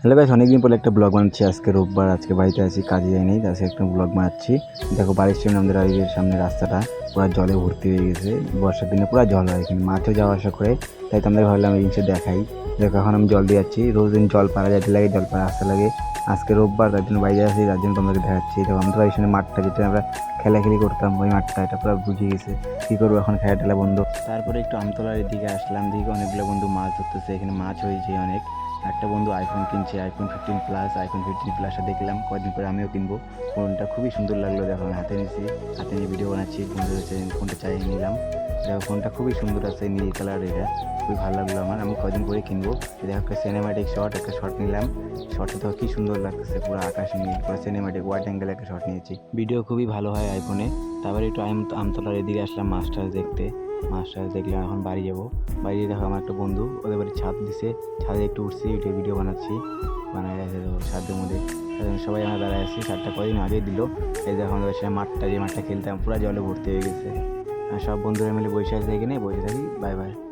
Hello guys, অনেকদিন পরে একটা ব্লগ বানাচ্ছি। আজকে রোববার, আজকে বাড়িতে আছি, কাজে যাইনি, আজকে একটা ব্লগ বানাচ্ছি। দেখো বাড়ির সামনে, আমাদের বাড়ির সামনে রাস্তাটা পুরো জলে ভর্তি হয়ে গেছে। বর্ষার দিনে পুরো জল হয় এখানে, মাছও যাওয়া আসা করে। তাই তোমাদের ভাবলাম এই জিনিসটা দেখাই। দেখো এখন আমি জল দিয়ে যাচ্ছি, রোজ দিন জল পাড়া যেতে লাগে, জল পাড়া আসতে লাগে। আজকে রোববার, তার জন্য বাইরে আসি, তার জন্য তোমাদেরকে দেখাচ্ছি। দেখো আমাদের বাড়ির সামনে মাঠটা, যেটা আমরা খেলাখেলি করতাম, ওই মাঠটা এটা পুরো বুঝিয়ে গেছে। কী করবো এখন, খেলা টেলা বন্ধ। তারপরে একটু আমতলার দিকে আসলাম, দিকে অনেকগুলো বন্ধু মাছ ধরতেছে, এখানে মাছ হয়েছে অনেক। একটা বন্ধু আইফোন কিনছে, আইফোন 15 প্লাস। আইফোন 15 প্লাসটা দেখলাম, কয়েকদিন পরে আমিও কিনবো। ফোনটা খুবই সুন্দর লাগলো, দেখো আমি হাতে নিয়েছি, হাতে নিয়ে ভিডিও বানাচ্ছি। বন্ধু হচ্ছে ফোনটা চাইয়ে নিলাম। দেখো ফোনটা খুবই সুন্দর আছে, নীল কালার, এটা খুবই ভালো লাগলো আমার। আমি কদিন পরে কিনবো। দেখো একটা সিনেম্যাটিক শট, একটা শট নিলাম। শটটা তো কি সুন্দর লাগতেছে, পুরো আকাশ নীল, পুরো সিনেম্যাটিক ওয়াইড অ্যাঙ্গেল একটা শট নিয়েছি। ভিডিও খুবই ভালো হয় আইফোনে। তারপরে একটু আমতলার এদিকে আসলাম মাস্টার দেখতে। মাস্টার দেখলাম, এখন বাড়ি যাবো। বাড়ি দেখো আমার একটা বন্ধু, ওদের বাড়ি ছাদ দিছে, ছাদে একটু উঠছি, উঠে ভিডিও বানাচ্ছি। বানায় আছে ছাদের মধ্যে সবাই আমরা দাঁড়ায় আসছি। ছাদটা কদিন আগে দিল। এই দেখো আমাদের সে মাঠটা, যে মাঠটা খেলতাম, পুরো জলে ভর্তি হয়ে গেছে। আর সব বন্ধুরা মিলে বসে আছে, এখানে বসে থাকি। Bye bye.